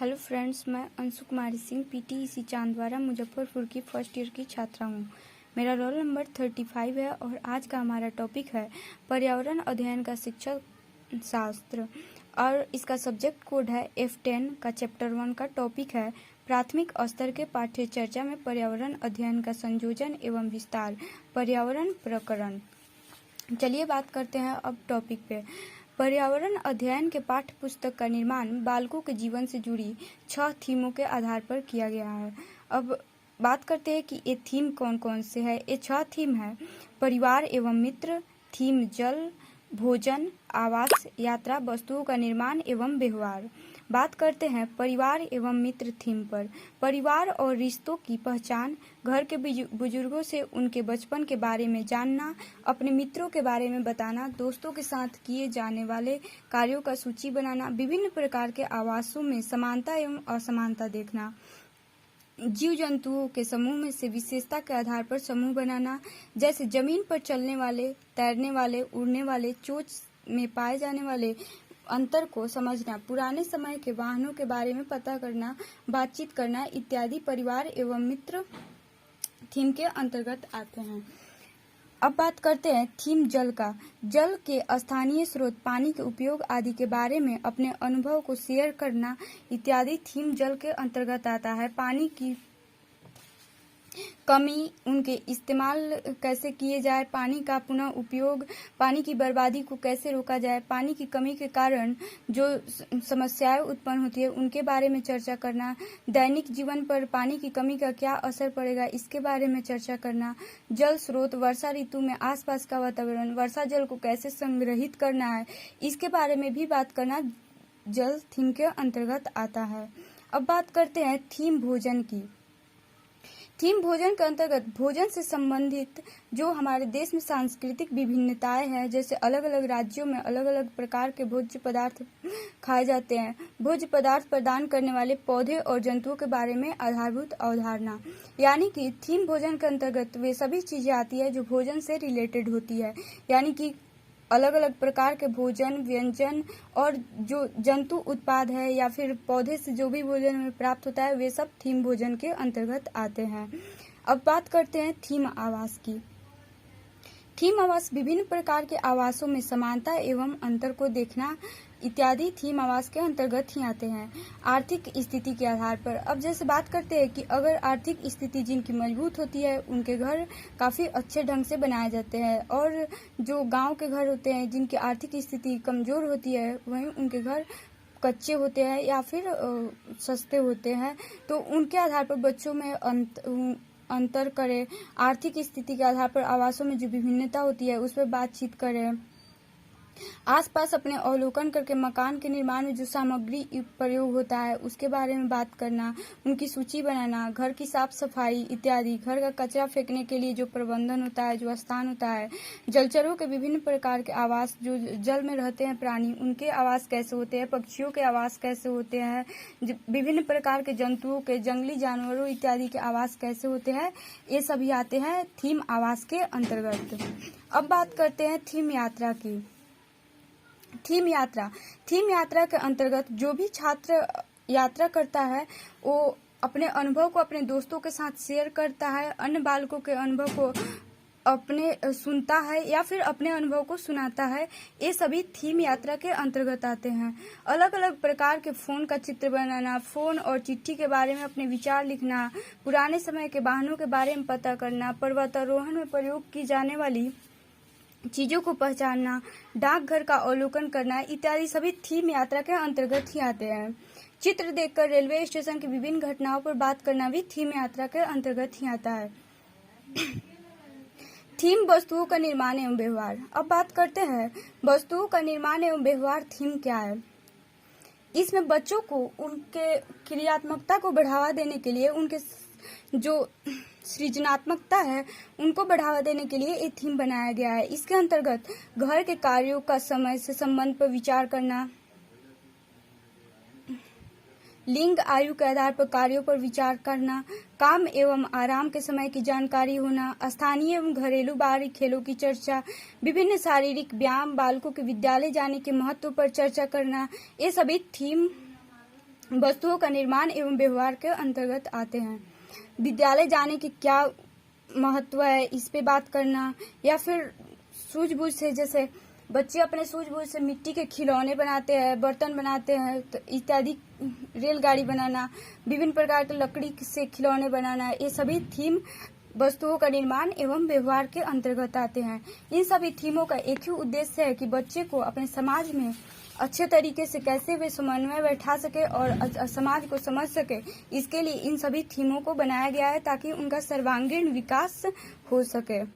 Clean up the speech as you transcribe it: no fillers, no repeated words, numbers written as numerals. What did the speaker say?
Hello friends, मैं Anshu Kumari Singh PTEC चांदवारा Muzaffarpur की first year की छात्रा हूँ। मेरा रोल नंबर 35 है और आज का हमारा टॉपिक है पर्यावरण अध्ययन का शिक्षा शास्त्र और इसका सब्जेक्ट कोड है F10 का चैप्टर 1 का टॉपिक है प्राथमिक स्तर के पाठ्य चर्चा में पर्यावरण अध्ययन का संयोजन एवं विस्तार पर्यावरण प्रकरण। चलिए बात करते हैं अब टॉपिक पे। पर्यावरण अध्ययन के पाठ्य पुस्तक का निर्माण बालकों के जीवन से जुड़ी 6 थीमों के आधार पर किया गया है। अब बात करते हैं कि ये थीम कौन कौन से है। ये 6 थीम है: परिवार एवं मित्र, थीम जल, भोजन, आवास, यात्रा, वस्तुओं का निर्माण एवं व्यवहार। बात करते हैं परिवार एवं मित्र थीम पर। परिवार और रिश्तों की पहचान, घर के बुजुर्गों से उनके बचपन के बारे में जानना, अपने मित्रों के बारे में बताना, दोस्तों के साथ किए जाने वाले कार्यों का सूची बनाना, विभिन्न प्रकार के आवासों में समानता एवं असमानता देखना, जीव जंतुओं के समूह में से विशेषता के आधार पर समूह बनाना, जैसे जमीन पर चलने वाले, तैरने वाले, उड़ने वाले, चोंच में पाए जाने वाले अंतर को समझना, पुराने समय के वाहनों के बारे में पता करना, बातचीत करना इत्यादि परिवार एवं मित्र थीम के अंतर्गत आते हैं। अब बात करते हैं थीम जल का। जल के स्थानीय स्रोत, पानी के उपयोग आदि के बारे में अपने अनुभव को शेयर करना इत्यादि थीम जल के अंतर्गत आता है। पानी की कमी, उनके इस्तेमाल कैसे किए जाए, पानी का पुनः उपयोग, पानी की बर्बादी को कैसे रोका जाए, पानी की कमी के कारण जो समस्याएं उत्पन्न होती है उनके बारे में चर्चा करना, दैनिक जीवन पर पानी की कमी का क्या असर पड़ेगा इसके बारे में चर्चा करना, जल स्रोत, वर्षा ऋतु में आसपास का वातावरण, वर्षा जल को कैसे संग्रहित करना है इसके बारे में भी बात करना जल थीम के अंतर्गत आता है। अब बात करते हैं थीम भोजन की। थीम भोजन के अंतर्गत भोजन से संबंधित जो हमारे देश में सांस्कृतिक विभिन्नताएं हैं, जैसे अलग अलग राज्यों में अलग अलग प्रकार के भोज्य पदार्थ खाए जाते हैं, भोज्य पदार्थ प्रदान करने वाले पौधे और जंतुओं के बारे में आधारभूत अवधारणा, यानी कि थीम भोजन के अंतर्गत वे सभी चीजें आती है जो भोजन से रिलेटेड होती है, यानी कि अलग अलग प्रकार के भोजन, व्यंजन और जो जंतु उत्पाद है या फिर पौधे से जो भी भोजन में प्राप्त होता है वे सब थीम भोजन के अंतर्गत आते हैं। अब बात करते हैं थीम आवास की। थीम आवास विभिन्न प्रकार के आवासों में समानता एवं अंतर को देखना इत्यादि थीम आवास के अंतर्गत ही आते हैं। आर्थिक स्थिति के आधार पर अब जैसे बात करते हैं कि अगर आर्थिक स्थिति जिनकी मजबूत होती है उनके घर काफ़ी अच्छे ढंग से बनाए जाते हैं, और जो गांव के घर होते हैं जिनकी आर्थिक स्थिति कमज़ोर होती है वहीं उनके घर कच्चे होते हैं या फिर सस्ते होते हैं। तो उनके आधार पर बच्चों में अंतर करें, आर्थिक स्थिति के आधार पर आवासों में जो विभिन्नता होती है उस पर बातचीत करें, आसपास अपने अवलोकन करके मकान के निर्माण में जो सामग्री प्रयोग होता है उसके बारे में बात करना, उनकी सूची बनाना, घर की साफ सफाई इत्यादि, घर का कचरा फेंकने के लिए जो प्रबंधन होता है, जो स्थान होता है, जलचरों के विभिन्न प्रकार के आवास, जो जल में रहते हैं प्राणी उनके आवास कैसे होते हैं, पक्षियों के आवास कैसे होते हैं, विभिन्न प्रकार के जंतुओं के, जंगली जानवरों इत्यादि के आवास कैसे होते हैं, ये सभी आते हैं थीम आवास के अंतर्गत। अब बात करते हैं थीम यात्रा की। थीम यात्रा के अंतर्गत जो भी छात्र यात्रा करता है वो अपने अनुभव को अपने दोस्तों के साथ शेयर करता है, अन्य बालकों के अनुभव को अपने सुनता है या फिर अपने अनुभव को सुनाता है। ये सभी थीम यात्रा के अंतर्गत आते हैं। अलग अलग प्रकार के फोन का चित्र बनाना, फोन और चिट्ठी के बारे में अपने विचार लिखना, पुराने समय के वाहनों के बारे में पता करना, पर्वतारोहण में प्रयोग की जाने वाली चीजों को पहचानना, डाकघर का अवलोकन करना इत्यादि सभी थीम यात्रा के अंतर्गत ही आते हैं। चित्र देखकर रेलवे स्टेशन की विभिन्न घटनाओं पर बात करना भी थीम यात्रा के अंतर्गत ही आता है। थीम वस्तुओं का निर्माण एवं व्यवहार। अब बात करते हैं वस्तुओं का निर्माण एवं व्यवहार थीम क्या है। इसमें बच्चों को उनके क्रियात्मकता को बढ़ावा देने के लिए, उनके जो सृजनात्मकता है उनको बढ़ावा देने के लिए एक थीम बनाया गया है। इसके अंतर्गत घर के कार्यों का समय से संबंध पर विचार करना, लिंग आयु के आधार पर कार्यों पर विचार करना, काम एवं आराम के समय की जानकारी होना, स्थानीय एवं घरेलू बाहरी खेलों की चर्चा, विभिन्न शारीरिक व्यायाम, बालकों के विद्यालय जाने के महत्व पर चर्चा करना, ये सभी थीम वस्तुओं का निर्माण एवं व्यवहार के अंतर्गत आते हैं। विद्यालय जाने की क्या महत्व है, इस पे बात करना, या फिर सूझबूझ से, जैसे बच्चे अपने सूझबूझ से मिट्टी के खिलौने बनाते हैं, बर्तन बनाते हैं, तो इत्यादि, रेलगाड़ी बनाना, विभिन्न प्रकार के लकड़ी से खिलौने बनाना, ये सभी थीम वस्तुओं का निर्माण एवं व्यवहार के अंतर्गत आते हैं। इन सभी थीमों का एक ही उद्देश्य है कि बच्चे को अपने समाज में अच्छे तरीके से कैसे वे समन्वय बैठा सके और समाज को समझ सके, इसके लिए इन सभी थीमों को बनाया गया है ताकि उनका सर्वांगीण विकास हो सके।